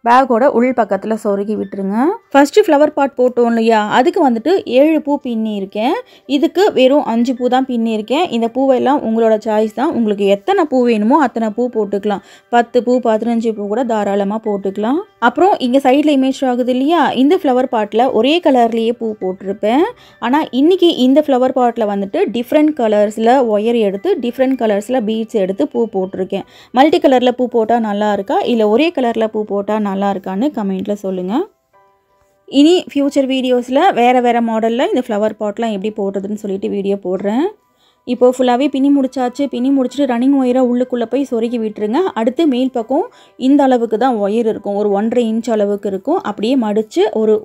பேக்கோட உள் பக்கத்தில் சொருகி விட்டுருங்க. ஃபஸ்ட்டு ஃப்ளவர் பாட் போட்டோம் இல்லையா, அதுக்கு வந்துட்டு 7 பூ பின்னி இருக்கேன். இதுக்கு வெறும் 5 பூ தான் பின்னி இருக்கேன். இந்த பூவெல்லாம் உங்களோட சாய்ஸ் தான். உங்களுக்கு எத்தனை பூ வேணுமோ அத்தனை பூ போட்டுக்கலாம். 10 பூ 15 பூ கூட தாராளமாக போட்டுக்கலாம். அப்புறம் இங்கே சைடில் இமேஜ் ஆகுது இல்லையா, இந்த ஃப்ளவர் பாட்டில் ஒரே கலர்லேயே பூ போட்டிருப்பேன். ஆனால் இன்றைக்கி இந்த ஃப்ளவர் பாட்டில் வந்துட்டு டிஃப்ரெண்ட் கலர்ஸில் ஒயர் எடுத்து டிஃப்ரெண்ட் கலர்ஸில் பீட்ஸ் எடுத்து பூ போட்டிருக்கேன். மல்டி கலரில் பூ போட்டால் நல்லா இருக்கா, இல்லை ஒரே கலரில் பூ போட்டால் நல்லா இருக்கான்னு கமெண்ட்டில் சொல்லுங்கள். இனி ஃப்யூச்சர் வீடியோஸில் வேறு மாடலில் இந்த ஃப்ளவர் பாட்லாம் எப்படி போடுறதுன்னு சொல்லிட்டு வீடியோ போடுறேன். இப்போது ஃபுல்லாகவே பின்னி முடிச்சாச்சு. பின்னி முடிச்சுட்டு ரன்னிங் ஒயரை உள்ளுக்குள்ளே போய் சொருகி விட்டுருங்க. அடுத்து மேல் பக்கம் இந்த அளவுக்கு தான் ஒயர் இருக்கும், ஒரு 1.5 இன்ச் அளவுக்கு இருக்கும். அப்படியே மடித்து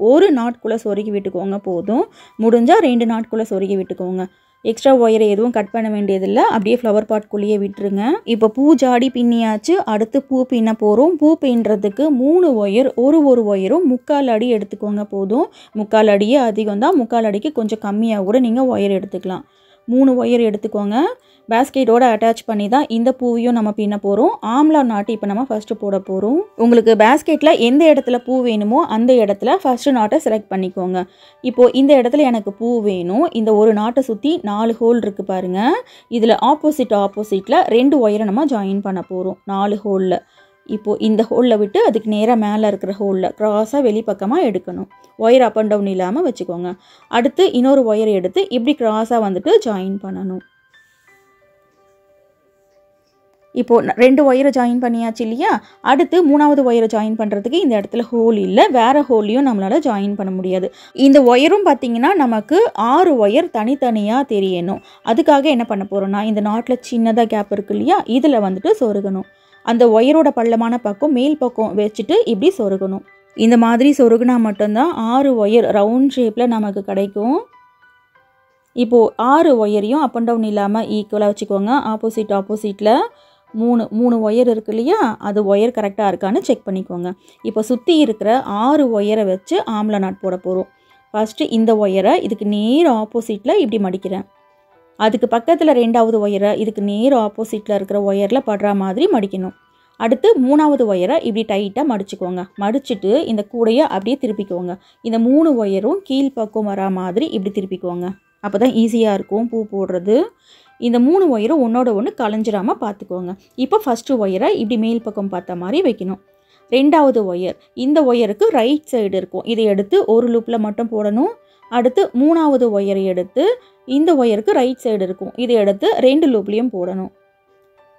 ஒரு நாட்குள்ளே சொருகி விட்டுக்கோங்க போதும். முடிஞ்சால் 2 நாட்குள்ளே சொருகி விட்டுக்கோங்க. எக்ஸ்ட்ரா ஒயரை எதுவும் கட் பண்ண வேண்டியதில்லை, அப்படியே ஃப்ளவர் பாட்குள்ளேயே விட்டுருங்க. இப்போ பூ ஜாடி பின்னியாச்சு. அடுத்து பூ பின்ன போகிறோம். பூ பின்னுறதுக்கு 3 ஒயர், ஒரு ஒயரும் 3/4 அடி எடுத்துக்கோங்க போதும். 3/4 அடியே அதிகம் தான், 3/4 அடிக்கு கொஞ்சம் கம்மியாக கூட நீங்கள் ஒயர் எடுத்துக்கலாம். 3 ஒயர் எடுத்துக்கோங்க. பேஸ்கெட்டோட அட்டாச் பண்ணி தான் இந்த பூவையும் நம்ம பின்ன போகிறோம். ஆம்லா நாட்டு இப்போ நம்ம ஃபஸ்ட்டு போட போகிறோம். உங்களுக்கு பேஸ்கெட்டில் எந்த இடத்துல பூ வேணுமோ அந்த இடத்துல ஃபஸ்ட்டு நாட்டை செலக்ட் பண்ணிக்கோங்க. இப்போது இந்த இடத்துல எனக்கு பூ வேணும். இந்த ஒரு நாட்டை சுற்றி 4 ஹோல் இருக்குது பாருங்கள். இதில் ஆப்போசிட்டில் 2 ஒயரை நம்ம ஜாயின் பண்ண போகிறோம் 4 ஹோலில். இப்போது இந்த ஹோலில் விட்டு அதுக்கு நேராக மேலே இருக்கிற ஹோலில் க்ராஸாக வெளிப்பக்கமாக எடுக்கணும். ஒயர் அப் அண்ட் டவுன் இல்லாமல் வச்சுக்கோங்க. அடுத்து இன்னொரு ஒயர் எடுத்து இப்படி க்ராஸாக வந்துட்டு ஜாயின் பண்ணணும். இப்போது 2 ஒயரை ஜாயின் பண்ணியாச்சு இல்லையா? அடுத்து 3வது ஒயரை ஜாயின் பண்ணுறதுக்கு இந்த இடத்துல ஹோல் இல்லை, வேறு ஹோல்லையும் நம்மளால் ஜாயின் பண்ண முடியாது. இந்த ஒயரும் பார்த்திங்கன்னா நமக்கு 6 ஒயர் தனித்தனியாக தெரியணும். அதுக்காக என்ன பண்ண போகிறோன்னா, இந்த நாட்டில் சின்னதாக கேப் இருக்குது இல்லையா, இதில் வந்துட்டு சொருகணும். அந்த ஒயரோட பள்ளமான பக்கம் மேல் பக்கம் வச்சுட்டு இப்படி சொருகணும். இந்த மாதிரி சொருகுனா மட்டும்தான் 6 ஒயர் ரவுண்ட் ஷேப்பில் நமக்கு கிடைக்கும். இப்போது 6 ஒயரையும் அப் அண்ட் டவுன் இல்லாமல் ஈக்குவலாக வச்சுக்கோங்க. ஆப்போசிட்டில் 3 ஒயர் இருக்கு இல்லையா, அது ஒயர் கரெக்டாக இருக்கான்னு செக் பண்ணிக்கோங்க. இப்போ சுற்றி இருக்கிற 6 ஒயரை வச்சு ஆம்லா நாட் போட போகிறோம். ஃபஸ்ட்டு இந்த ஒயரை இதுக்கு நேர் ஆப்போசிட்டில் இப்படி மடிக்கிறேன். அதுக்கு பக்கத்தில் 2வது ஒயரை இதுக்கு நேர் ஆப்போசிட்டில் இருக்கிற ஒயரில் படுற மாதிரி மடிக்கணும். அடுத்து 3வது ஒயரை இப்படி டைட்டாக மடிச்சுக்கோங்க. மடிச்சுட்டு இந்த கூடையை அப்படியே திருப்பிக்கோங்க. இந்த 3 ஒயரும் கீழ்ப்பக்கம் வரா மாதிரி இப்படி திருப்பிக்கோங்க. அப்போ தான் ஈஸியாக இருக்கும் பூ போடுறது. இந்த 3 ஒயரும் ஒன்றோட ஒன்று கலைஞ்சிடாமல் பார்த்துக்கோங்க. இப்போ ஃபஸ்ட்டு ஒயரை இப்படி மேல் பக்கம் பார்த்த மாதிரி வைக்கணும். 2வது ஒயர், இந்த ஒயருக்கு ரைட் சைடு இருக்கும், இதை எடுத்து ஒரு லூப்பில் மட்டும் போடணும். அடுத்து 3வது ஒயரை எடுத்து இந்த ஒயருக்கு ரைட் சைடு இருக்கும், இதை எடுத்து 2 லூப்லேயும் போடணும்.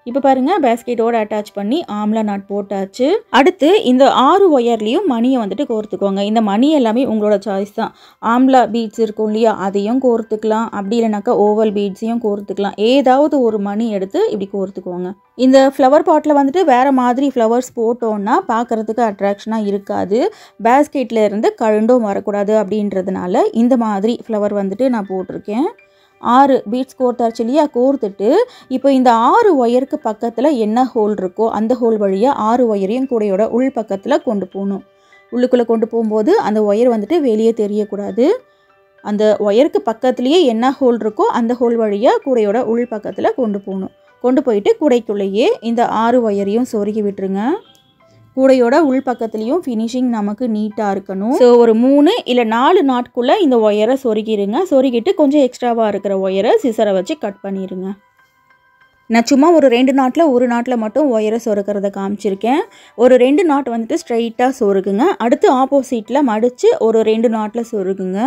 இப்போ பாருங்கள், பேஸ்கெட்டோடு அட்டாச் பண்ணி ஆம்லா நாட் போட்டாச்சு. அடுத்து இந்த 6 ஒயர்லேயும் மணியை வந்துட்டு கோர்த்துக்கோங்க. இந்த மணி எல்லாமே உங்களோட சாய்ஸ் தான். ஆம்லா பீட்ஸ் இருக்கும் இல்லையா, அதையும் கோர்த்துக்கலாம். அப்படி இல்லைனாக்கா ஓவல் பீட்ஸையும் கோர்த்துக்கலாம். ஏதாவது ஒரு மணி எடுத்து இப்படி கோர்த்துக்கோங்க. இந்த ஃப்ளவர் பாட்டில் வந்துட்டு வேறு மாதிரி ஃப்ளவர்ஸ் போட்டோன்னா பார்க்குறதுக்கு அட்ராக்ஷனாக இருக்காது. பேஸ்கெட்டில் இருந்து கழுண்டும் வரக்கூடாது அப்படின்றதுனால இந்த மாதிரி ஃப்ளவர் வந்துட்டு நான் போட்டிருக்கேன். 6 பீட்ஸ் கோர்த்தாச்சு இல்லையா, கோர்த்துட்டு இப்போ இந்த 6 ஒயருக்கு பக்கத்தில் என்ன ஹோல் இருக்கோ அந்த ஹோல் வழியாக 6 ஒயரையும் கூடையோட உள் பக்கத்தில் கொண்டு போகணும். உள்ளுக்குள்ளே கொண்டு போகும்போது அந்த ஒயர் வந்துட்டு வெளியே தெரியக்கூடாது. அந்த ஒயருக்கு பக்கத்துலேயே என்ன ஹோல் இருக்கோ அந்த ஹோல் வழியாக கூடையோட உள் பக்கத்தில் கொண்டு போகணும். கொண்டு போயிட்டு கூடைக்குள்ளேயே இந்த 6 ஒயரையும் சொருகி விட்டுருங்க. கூடையோட உள் பக்கத்துலேயும் ஃபினிஷிங் நமக்கு நீட்டாக இருக்கணும். ஸோ ஒரு 3 இல்லை 4 நாட்குள்ளே இந்த ஒயரை சொருகிடுங்க. சொருகிட்டு கொஞ்சம் எக்ஸ்ட்ராவாக இருக்கிற ஒயரை சிசரை வச்சு கட் பண்ணிடுங்க. நான் சும்மா ஒரு 2 நாட்டில் ஒரு நாட்டில் மட்டும் ஒயரை சொருக்கிறத காமிச்சிருக்கேன். ஒரு 2 நாட் வந்துட்டு ஸ்ட்ரைட்டாக சொருகுங்க. அடுத்து ஆப்போசிட்டில் மடித்து ஒரு 2 நாட்டில் சொருகுங்க.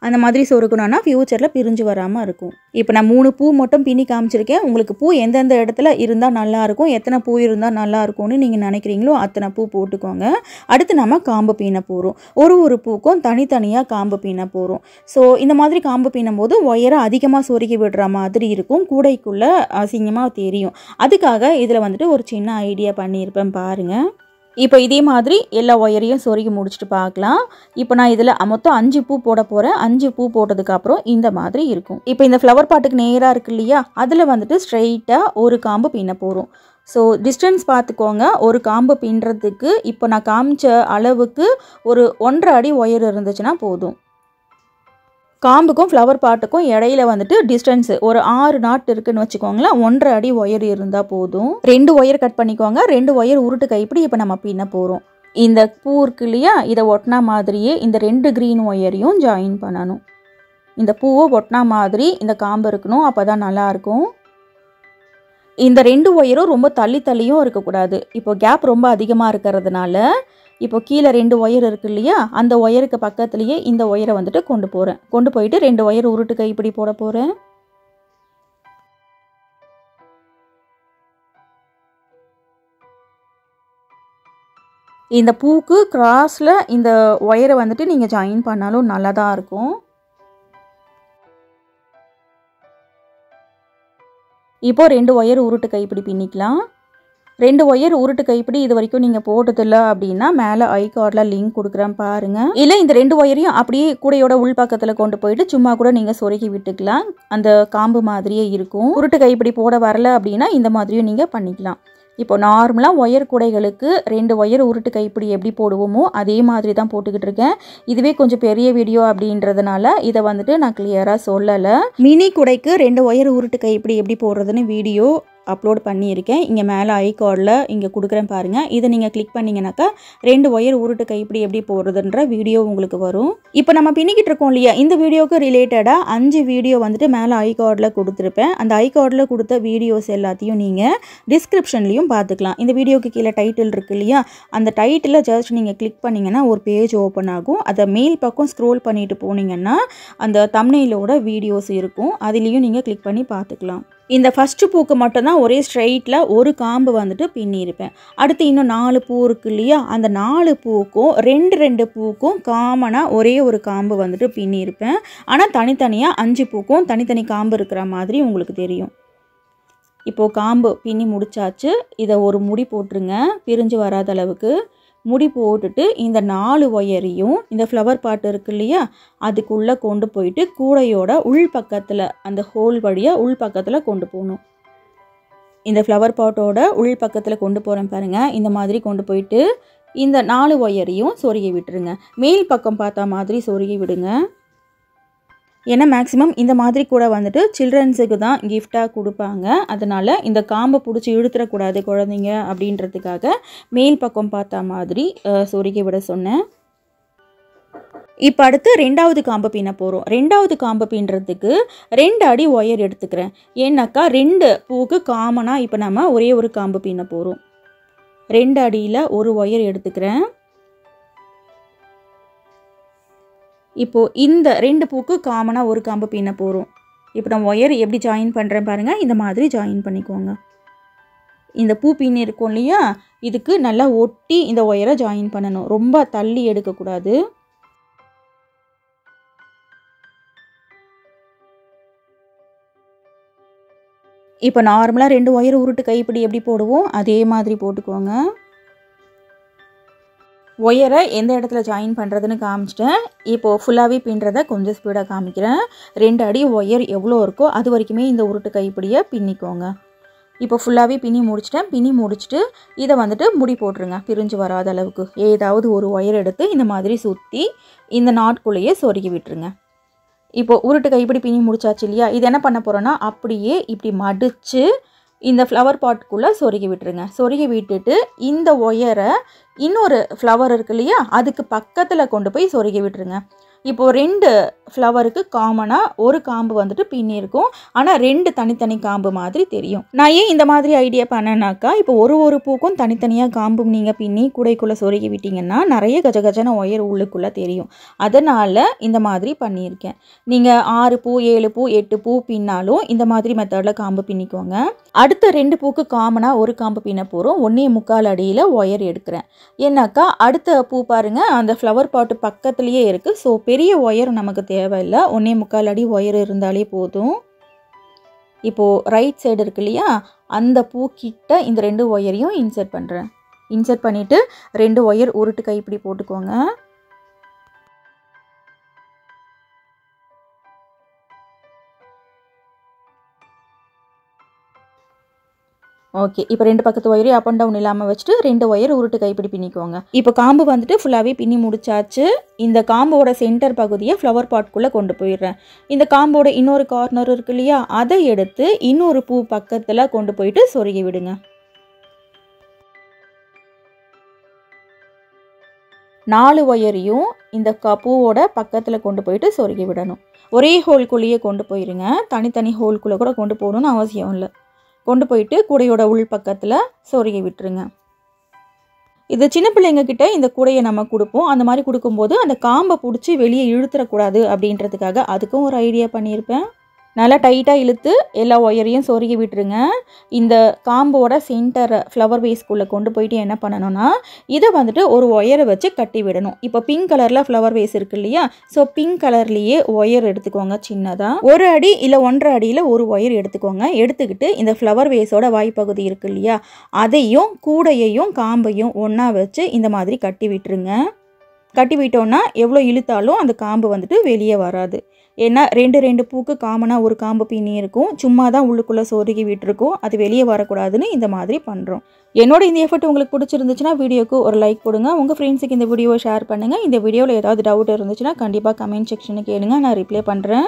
அந்த மாதிரி சொருகணுன்னா ஃப்யூச்சரில் பிரிஞ்சு வராமல் இருக்கும். இப்போ நான் 3 பூ மட்டும் பின்னி காமிச்சிருக்கேன். உங்களுக்கு பூ எந்தெந்த இடத்துல இருந்தால் நல்லாயிருக்கும், எத்தனை பூ இருந்தால் நல்லாயிருக்கும்னு நீங்கள் நினைக்கிறீங்களோ அத்தனை பூ போட்டுக்கோங்க. அடுத்து நம்ம காம்பு பின்ன போகிறோம். ஒரு பூக்கும் தனித்தனியாக காம்பு பின்ன போகிறோம். ஸோ இந்த மாதிரி காம்பு பின்னும் போது ஒயரை அதிகமாக சொருகி விடுற மாதிரி இருக்கும், கூடைக்குள்ளே அசிங்கமாக தெரியும். அதுக்காக இதில் வந்துட்டு ஒரு சின்ன ஐடியா பண்ணியிருப்பேன் பாருங்கள். இப்போ இதே மாதிரி எல்லா ஒயரையும் சொருகி முடிச்சுட்டு பார்க்கலாம். இப்போ நான் இதில் மொத்தம் 5 பூ போட போகிறேன். 5 பூ போட்டதுக்கப்புறம் இந்த மாதிரி இருக்கும். இப்போ இந்த ஃப்ளவர் பாட்டுக்கு நேராக இருக்கு இல்லையா, அதில் வந்துட்டு ஸ்ட்ரெயிட்டாக ஒரு காம்பு பின்ன போகிறோம். ஸோ டிஸ்டன்ஸ் பார்த்துக்கோங்க. ஒரு காம்பு பின்னுறதுக்கு இப்போ நான் காமிச்ச அளவுக்கு ஒரு 1.5 அடி ஒயர் இருந்துச்சுன்னா போதும். காம்புக்கும் ஃப்ளவர் பாட்டுக்கும் இடையில வந்துட்டு டிஸ்டன்ஸ் ஒரு 6 நாட் இருக்குன்னு வச்சுக்கோங்களேன். 1.5 அடி ஒயர் இருந்தால் போதும். 2 ஒயர் கட் பண்ணிக்கோங்க. 2 ஒயர் உருட்டு கைப்பிடி இப்போ நம்ம பின்ன போகிறோம். இந்த பூ இருக்கு இல்லையா, இதை ஒட்டினா மாதிரியே இந்த 2 க்ரீன் ஒயரையும் ஜாயின் பண்ணணும். இந்த பூவை ஒட்டினா மாதிரி இந்த காம்பு இருக்கணும், அப்போ தான் நல்லாயிருக்கும். இந்த 2 ஒயரும் ரொம்ப தள்ளியும் இருக்கக்கூடாது. இப்போ கேப் ரொம்ப அதிகமாக இருக்கிறதுனால இப்போ கீழே 2 ஒயர் இருக்கு இல்லையா, அந்த ஒயருக்கு பக்கத்துலேயே இந்த ஒயரை வந்துட்டு கொண்டு போகிறேன். கொண்டு போயிட்டு 2 ஒயர் உருட்டு கைப்பிடி போட போகிறேன். இந்த பூக்கு கிராஸில் இந்த ஒயரை வந்துட்டு நீங்கள் ஜாயின் பண்ணாலும் நல்லா தான் இருக்கும். இப்போ 2 ஒயர் உருட்டு கைப்பிடி பின்னிக்கலாம். 2 ஒயர் உருட்டு கைப்பிடி இது வரைக்கும் நீங்கள் போட்டதில்ல அப்படின்னா மேலே ஐ கார்டில் லிங்க் கொடுக்குறேன் பாருங்கள். இல்லை இந்த 2 ஒயரையும் அப்படியே கூடையோட உள் பக்கத்தில் கொண்டு போயிட்டு சும்மா கூட நீங்கள் சொருகி விட்டுக்கலாம். அந்த காம்பு மாதிரியே இருக்கும். உருட்டு கைப்பிடி போட வரல அப்படின்னா இந்த மாதிரியும் நீங்கள் பண்ணிக்கலாம். இப்போ நார்மலாக ஒயர் கூடைகளுக்கு 2 ஒயர் உருட்டு கைப்பிடி எப்படி போடுவோமோ அதே மாதிரி தான் போட்டுக்கிட்டு இருக்கேன். இதுவே கொஞ்சம் பெரிய வீடியோ அப்படின்றதுனால இதை வந்துட்டு நான் கிளியராக சொல்லலை. மினி கூடைக்கு 2 ஒயர் உருட்டு கைப்பிடி எப்படி போடுறதுன்னு வீடியோ அப்லோட் பண்ணியிருக்கேன். இங்கே மேலே ஐகார்டில் இங்கே கொடுக்குறேன் பாருங்கள். இதை நீங்கள் கிளிக் பண்ணிங்கனாக்கா 2 ஒயர் உருட்டு கைப்பிடி எப்படி போடுறதுன்ற வீடியோ உங்களுக்கு வரும். இப்போ நம்ம பின்னிக்கிட்டு இருக்கோம் இல்லையா, இந்த வீடியோவுக்கு ரிலேட்டடாக 5 வீடியோ வந்துட்டு மேலே ஐகார்டில் கொடுத்துருப்பேன். அந்த ஐகார்டில் கொடுத்த வீடியோஸ் எல்லாத்தையும் நீங்கள் டிஸ்கிரிப்ஷன்லேயும் பார்த்துக்கலாம். இந்த வீடியோக்கு கீழே டைட்டில் இருக்குது இல்லையா, அந்த டைட்டிலை ஜஸ்ட் நீங்கள் கிளிக் பண்ணிங்கன்னா ஒரு பேஜ் ஓப்பன் ஆகும். அதை மேல் பக்கம் ஸ்க்ரோல் பண்ணிட்டு போனீங்கன்னா அந்த தம்ப்நெயிலோட வீடியோஸ் இருக்கும். அதுலேயும் நீங்கள் கிளிக் பண்ணி பார்த்துக்கலாம். இந்த ஃபஸ்ட்டு பூக்கு மட்டும்தான் ஒரே ஸ்ட்ரைட்டில் ஒரு காம்பு வந்துட்டு பின்னியிருப்பேன். அடுத்து இன்னும் 4 பூ இருக்குது இல்லையா, அந்த 4 பூக்கும் 2 பூக்கும் காமனாக ஒரே ஒரு காம்பு வந்துட்டு பின்னியிருப்பேன். ஆனால் தனித்தனியாக 5 பூக்கும் தனித்தனி காம்பு இருக்கிற மாதிரி உங்களுக்கு தெரியும். இப்போது காம்பு பின்னி முடிச்சாச்சு. இதை ஒரு முடி போட்டுருங்க, பிரிஞ்சு வராத அளவுக்கு முடி போட்டுட்டு இந்த 4 ஒயரையும் இந்த ஃப்ளவர் பாட் இருக்கு இல்லையா, அதுக்குள்ளே கொண்டு போயிட்டு கூடையோட உள் பக்கத்தில் அந்த ஹோல் வழியாக உள் பக்கத்தில் கொண்டு போகணும். இந்த ஃப்ளவர் பாட்டோட உள் பக்கத்தில் கொண்டு போகிறேன் பாருங்கள். இந்த மாதிரி கொண்டு போயிட்டு இந்த 4 ஒயரையும் சொருகி விட்டுருங்க. மேல் பக்கம் பார்த்தா மாதிரி சொருகி விடுங்க. ஏன்னா மேக்ஸிமம் இந்த மாதிரி கூட வந்துட்டு சில்ட்ரன்ஸுக்கு தான் கிஃப்டாக கொடுப்பாங்க. அதனால் இந்த காம்பை பிடிச்சி இழுத்துடக்கூடாது குழந்தைங்க அப்படின்றதுக்காக மேல் பக்கம் பார்த்தா மாதிரி சொருகி விட சொன்னேன். இப்போ அடுத்து 2வது காம்பு பின்ன போகிறோம். 2வது காம்பு பின்னுறதுக்கு 2 அடி ஒயர் எடுத்துக்கிறேன். ஏன்னாக்கா 2 பூக்கு காமனாக இப்போ நம்ம ஒரே ஒரு காம்பு பின்ன போகிறோம். 2 அடியில் ஒரு ஒயர் எடுத்துக்கிறேன். இப்போது இந்த 2 பூக்கு காமனாக ஒரு காம்பு பின்ன போகிறோம். இப்போ நம்ம ஒயர் எப்படி ஜாயின் பண்ணுறேன் பாருங்கள். இந்த மாதிரி ஜாயின் பண்ணிக்கோங்க. இந்த பூ பின்னி இருக்கும் இல்லையா, இதுக்கு நல்லா ஒட்டி இந்த ஒயரை ஜாயின் பண்ணணும். ரொம்ப தள்ளி எடுக்கக்கூடாது. இப்போ நார்மலாக 2 ஒயர் உருட்டு கைப்பிடி எப்படி போடுவோம் அதே மாதிரி போட்டுக்கோங்க. ஒயரை எந்த இடத்துல ஜாயின் பண்ணுறதுன்னு காமிச்சிட்டேன். இப்போது ஃபுல்லாகவே பின்னுறதை கொஞ்சம் ஸ்பீடாக காமிக்கிறேன். 2 அடி ஒயர் எவ்வளோ இருக்கோ அது வரைக்குமே இந்த உருட்டு கைப்பிடியை பின்னிக்கோங்க. இப்போ ஃபுல்லாகவே பின்னி முடிச்சிட்டேன். பின்னி முடிச்சுட்டு இதை வந்துட்டு முடி போட்டுருங்க, பிரிஞ்சு வராத அளவுக்கு. ஏதாவது ஒரு ஒயர் எடுத்து இந்த மாதிரி சுற்றி இந்த நாட்குள்ளேயே சொருகி விட்டுருங்க. இப்போது உருட்டு கைப்பிடி பின்னி முடிச்சாச்சு இல்லையா, இது என்ன பண்ண போகிறோன்னா அப்படியே இப்படி மடித்து இந்த ஃப்ளவர் பாட்டுக்குள்ளே சொருகி விட்டுருங்க. சொருகி விட்டுட்டு இந்த ஒயரை இன்னொரு ஃப்ளவர் இருக்கு இல்லையா, அதுக்கு பக்கத்தில் கொண்டு போய் சொருகி விட்டுருங்க. இப்போது 2 ஃப்ளவருக்கு காமனாக ஒரு காம்பு வந்துட்டு பின்னி இருக்கும். ஆனால் 2 தனித்தனி காம்பு மாதிரி தெரியும். நான் ஏன் இந்த மாதிரி ஐடியா பண்ணேனாக்கா, இப்போ ஒரு பூக்கும் தனித்தனியாக காம்பும் நீங்கள் பின்னி கூடைக்குள்ளே சொருகி விட்டிங்கன்னா நிறைய கஜகஜன ஒயர் உள்ளுக்குள்ளே தெரியும். அதனால் இந்த மாதிரி பண்ணியிருக்கேன். நீங்கள் 6 பூ 7 பூ 8 பூ பின்னாலும் இந்த மாதிரி மெத்தடில் காம்பு பின்னிக்கோங்க. அடுத்த 2 பூக்கு காமனாக ஒரு காம்பு பின்ன போகிறோம். 1.25 அடியில் ஒயர் எடுக்கிறேன். ஏன்னாக்கா அடுத்த பூ பாருங்கள் அந்த ஃப்ளவர் பாட்டு பக்கத்துலேயே இருக்குது. ஸோ பெரிய ஒயர் நமக்கு தேவையில்லை. 1.25 அடி ஒயர் இருந்தாலே போதும். இப்போது ரைட் சைடு இருக்கு இல்லையா, அந்த பூ கிட்ட இந்த 2 ஒயரையும் இன்சர்ட் பண்ணுறேன். இன்சர்ட் பண்ணிவிட்டு 2 ஒயர் உருட்டு கைப்பிடி போட்டுக்கோங்க. ஓகே, இப்போ 2 பக்கத்து ஒயரையும் அப் அண்ட் டவுன் இல்லாமல் வச்சுட்டு 2 ஒயர் உருட்டு கைப்பிடி பின்னிக்கோங்க. இப்போ காம்பு வந்துட்டு ஃபுல்லாகவே பின்னி முடிச்சாச்சு. இந்த காம்போட சென்டர் பகுதியை ஃப்ளவர் பாட்குள்ளே கொண்டு போயிடுறேன். இந்த காம்போட இன்னொரு கார்னர் இருக்கு இல்லையா, அதை எடுத்து இன்னொரு பூ பக்கத்தில் கொண்டு போயிட்டு சொருகி விடுங்க. 4 ஒயரையும் இந்த பூவோட பக்கத்தில் கொண்டு போயிட்டு சொருகி விடணும். ஒரே ஹோல்குள்ளேயே கொண்டு போயிருங்க. தனித்தனி ஹோல்குள்ளே கூட கொண்டு போகணுன்னு அவசியம் இல்லை. கொண்டு போயிட்டு கூடையோட உள் பக்கத்தில் சொருகி விட்டுருங்க. இது சின்ன பிள்ளைங்க கிட்ட இந்த கூடையை நம்ம கொடுப்போம். அந்த மாதிரி கொடுக்கும்போது அந்த காம்பை பிடிச்சி வெளியே இழுத்துடக்கூடாது அப்படின்றதுக்காக அதுக்கும் ஒரு ஐடியா பண்ணியிருப்பேன். நல்லா டைட்டாக இழுத்து எல்லா ஒயரையும் சொருகி விட்டுருங்க. இந்த காம்போட சென்டர் ஃப்ளவர் வேஸ்க்குள்ளே கொண்டு போயிட்டு என்ன பண்ணணும்னா, இதை வந்துட்டு ஒரு ஒயரை வச்சு கட்டி விடணும். இப்போ பிங்க் கலரில் ஃப்ளவர் வேஸ் இருக்கு இல்லையா, ஸோ பிங்க் கலர்லேயே ஒயர் எடுத்துக்கோங்க. சின்னதாக 1 அடி இல்லை 1.5 அடியில் ஒரு ஒயர் எடுத்துக்கோங்க. எடுத்துக்கிட்டு இந்த ஃப்ளவர் வேஸோட வாய்ப்பகுதி இருக்கு இல்லையா, அதையும் கூடையையும் காம்பையும் ஒன்றா வச்சு இந்த மாதிரி கட்டி விட்டுருங்க. கட்டி விட்டோன்னா எவ்வளோ இழுத்தாலும் அந்த காம்பு வந்துட்டு வெளியே வராது. ஏன்னா 2 பூக்கு காமனாக ஒரு காம்பு பின்னி இருக்கும். சும்மா தான் உள்ளுக்குள்ளே சொருகி விட்டுருக்கோம். அது வெளியே வரக்கூடாதுன்னு இந்த மாதிரி பண்ணுறோம். என்னோட இந்த எஃபர்ட் உங்களுக்கு பிடிச்சிருந்துச்சுன்னா வீடியோக்கு ஒரு லைக் கொடுங்க. உங்கள் ஃப்ரெண்ட்ஸுக்கு இந்த வீடியோவை ஷேர் பண்ணுங்கள். இந்த வீடியோவில் ஏதாவது டவுட் இருந்துச்சுன்னா கண்டிப்பாக கமெண்ட் செக்ஷனுக்கு கேளுங்க, நான் ரிப்ளை பண்ணுறேன்.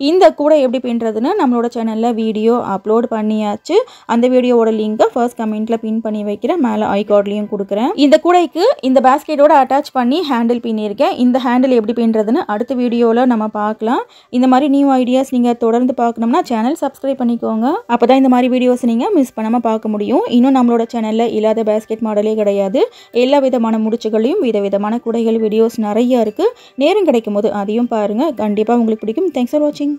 இந்த கூடை எப்படி பின்னுறதுன்னு நம்மளோட சேனலில் வீடியோ அப்லோட் பண்ணியாச்சு. அந்த வீடியோவோட லிங்கை ஃபர்ஸ்ட் கமெண்ட்டில் பின் பண்ணி வைக்கிறேன், மேலே ஐகார்ட்லேயும் கொடுக்குறேன். இந்த கூடைக்கு இந்த பேஸ்கெட்டோட அட்டாச் பண்ணி ஹேண்டில் பின்னிருக்கேன். இந்த ஹேண்டில் எப்படி பின்னுறதுன்னு அடுத்த வீடியோவில் நம்ம பார்க்கலாம். இந்த மாதிரி நியூ ஐடியாஸ் நீங்கள் தொடர்ந்து பார்க்கணும்னா சேனல் சப்ஸ்கிரைப் பண்ணிக்கோங்க. அப்போ தான் இந்த மாதிரி வீடியோஸ் நீங்கள் மிஸ் பண்ணாமல் பார்க்க முடியும். இன்னும் நம்மளோட சேனலில் இல்லாத பேஸ்கெட் மாடலே கிடையாது. எல்லா விதமான முடிச்சுகளையும் விதவிதமான கூடைகள் வீடியோஸ் நிறைய இருக்குது. நேரம் கிடைக்கும் போது அதையும் பாருங்கள், கண்டிப்பாக உங்களுக்கு பிடிக்கும். தேங்க்ஸ் ஃபார் வாட்சிங்.